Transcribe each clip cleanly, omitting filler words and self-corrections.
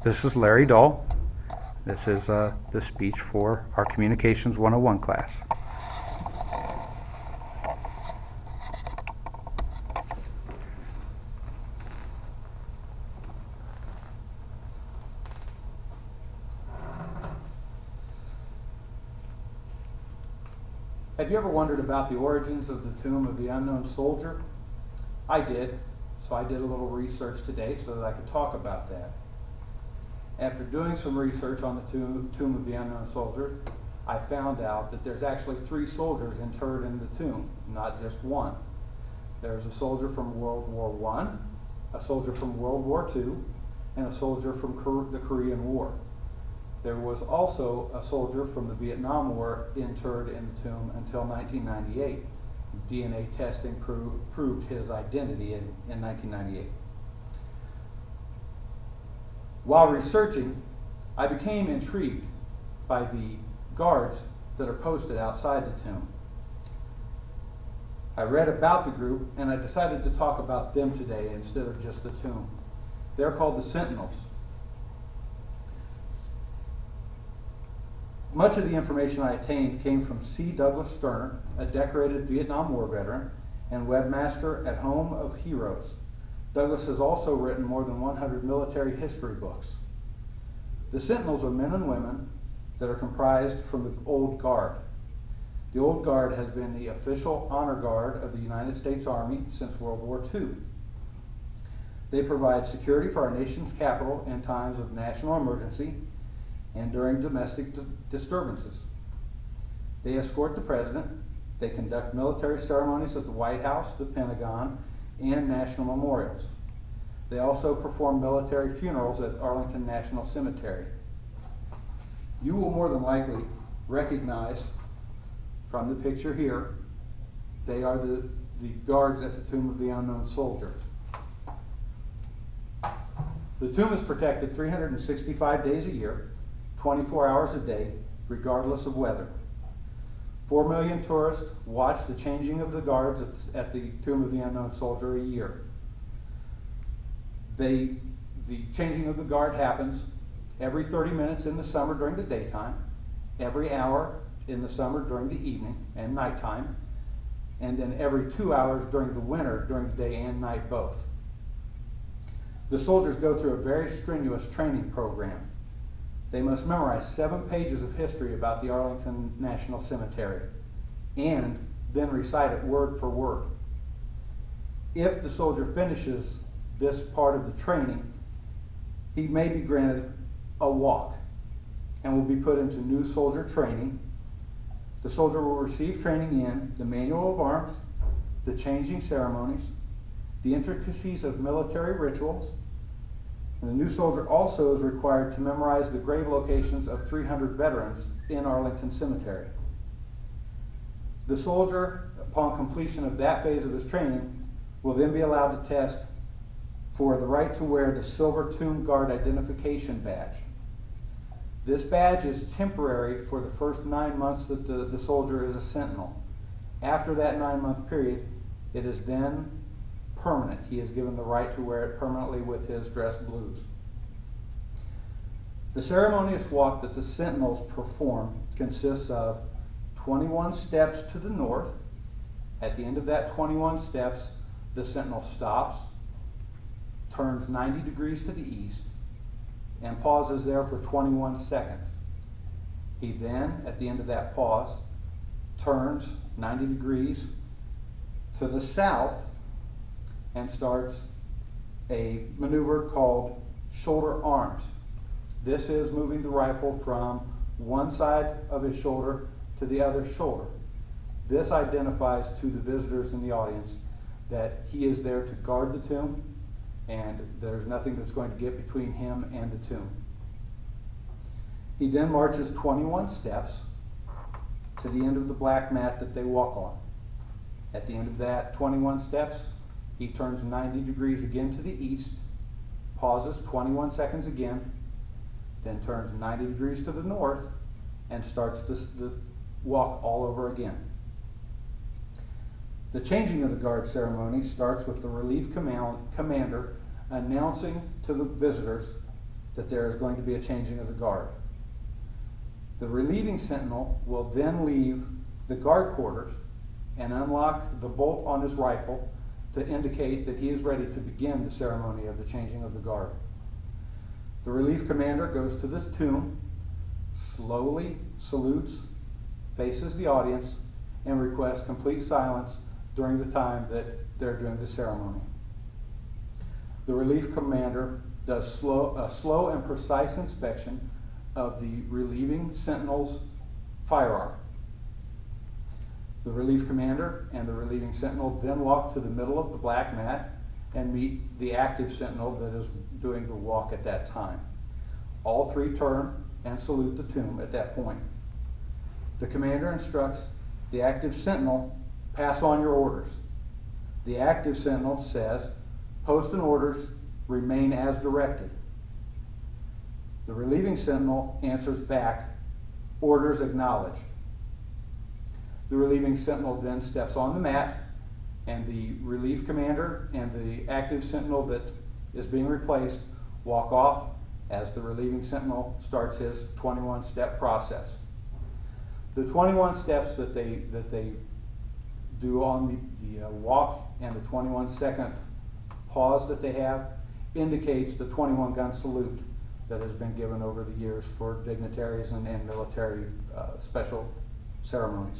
This is Larry Dahl. This is the speech for our Communications 101 class. Have you ever wondered about the origins of the tomb of the unknown soldier? I did, so I did a little research today so that I could talk about that. After doing some research on the tomb of the unknown soldier, I found out that there's actually 3 soldiers interred in the tomb, not just one. There's a soldier from World War I, a soldier from World War II, and a soldier from the Korean War. There was also a soldier from the Vietnam War interred in the tomb until 1998. DNA testing proved his identity in 1998. While researching, I became intrigued by the guards that are posted outside the tomb. I read about the group and I decided to talk about them today instead of just the tomb. They're called the Sentinels. Much of the information I attained came from C. Douglas Sterner, a decorated Vietnam War veteran and webmaster at Home of Heroes. Douglas has also written more than 100 military history books. The Sentinels are men and women that are comprised from the Old Guard. The Old Guard has been the official honor guard of the United States Army since World War II. They provide security for our nation's capital in times of national emergency and during domestic disturbances. They escort the president. They conduct military ceremonies at the White House, the Pentagon, and national memorials. They also perform military funerals at Arlington National Cemetery. You will more than likely recognize from the picture here, they are the guards at the tomb of the unknown soldier. The tomb is protected 365 days a year, 24 hours a day, regardless of weather. 4 million tourists watch the changing of the guards at the tomb of the unknown soldier a year. The changing of the guard happens every 30 minutes in the summer during the daytime, every hour in the summer during the evening and nighttime, and then every 2 hours during the winter during the day and night both. The soldiers go through a very strenuous training program. They must memorize 7 pages of history about the Arlington National Cemetery and then recite it word for word. If the soldier finishes this part of the training, he may be granted a walk and will be put into new soldier training. The soldier will receive training in the manual of arms, the changing ceremonies, the intricacies of military rituals. And the new soldier also is required to memorize the grave locations of 300 veterans in Arlington Cemetery. The soldier, upon completion of that phase of his training, will then be allowed to test for the right to wear the Silver Tomb Guard Identification Badge. This badge is temporary for the first 9 months that the soldier is a sentinel. After that 9-month period, it is then permanent. He is given the right to wear it permanently with his dress blues. The ceremonious walk that the Sentinels perform consists of 21 steps to the north. At the end of that 21 steps, the Sentinel stops, turns 90 degrees to the east, and pauses there for 21 seconds. He then, at the end of that pause, turns 90 degrees to the south and starts a maneuver called shoulder arms. This is moving the rifle from one side of his shoulder to the other shoulder. This identifies to the visitors in the audience that he is there to guard the tomb and there's nothing that's going to get between him and the tomb. He then marches 21 steps to the end of the black mat that they walk on. At the end of that 21 steps, he turns 90 degrees again to the east, pauses 21 seconds again, then turns 90 degrees to the north, and starts the walk all over again. The changing of the guard ceremony starts with the relief commander announcing to the visitors that there is going to be a changing of the guard. The relieving sentinel will then leave the guard quarters and unlock the bolt on his rifle to indicate that he is ready to begin the ceremony of the changing of the guard. The relief commander goes to the tomb, slowly salutes, faces the audience, and requests complete silence during the time that they're doing the ceremony. The relief commander does a slow and precise inspection of the relieving sentinel's firearm. The relief commander and the relieving sentinel then walk to the middle of the black mat and meet the active sentinel that is doing the walk at that time. All three turn and salute the tomb at that point. The commander instructs the active sentinel, pass on your orders. The active sentinel says, post and orders remain as directed. The relieving sentinel answers back, orders acknowledged. The relieving sentinel then steps on the mat, and the relief commander and the active sentinel that is being replaced walk off as the relieving sentinel starts his 21-step process. The 21 steps that they do on the walk and the 21-second pause that they have indicates the 21-gun salute that has been given over the years for dignitaries and military special ceremonies.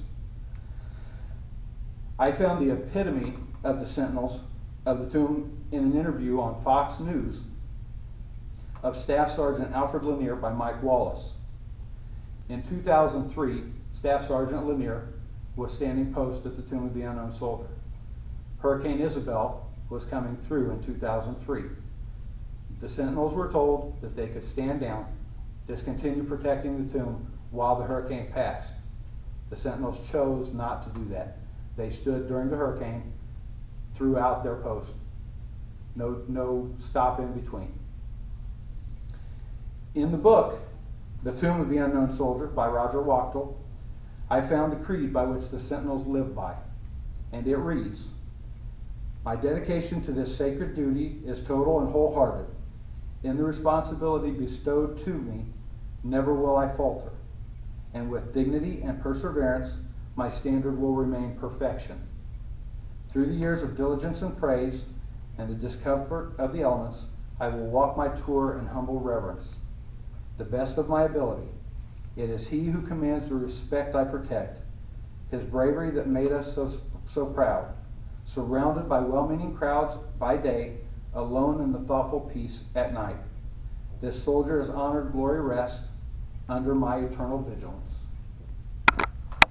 I found the epitome of the Sentinels of the tomb in an interview on Fox News of Staff Sergeant Alfred Lanier by Mike Wallace. In 2003, Staff Sergeant Lanier was standing post at the Tomb of the Unknown Soldier. Hurricane Isabel was coming through in 2003. The Sentinels were told that they could stand down, discontinue protecting the tomb while the hurricane passed. The Sentinels chose not to do that. They stood during the hurricane throughout their post. No stop in between. In the book, The Tomb of the Unknown Soldier by Roger Wachtel, I found the creed by which the Sentinels live by, and it reads, "My dedication to this sacred duty is total and wholehearted. In the responsibility bestowed to me, never will I falter, and with dignity and perseverance, my standard will remain perfection. Through the years of diligence and praise, and the discomfort of the elements, I will walk my tour in humble reverence. The best of my ability, it is he who commands the respect I protect, his bravery that made us so proud, surrounded by well-meaning crowds by day, alone in the thoughtful peace at night. This soldier is honored glory rest under my eternal vigilance."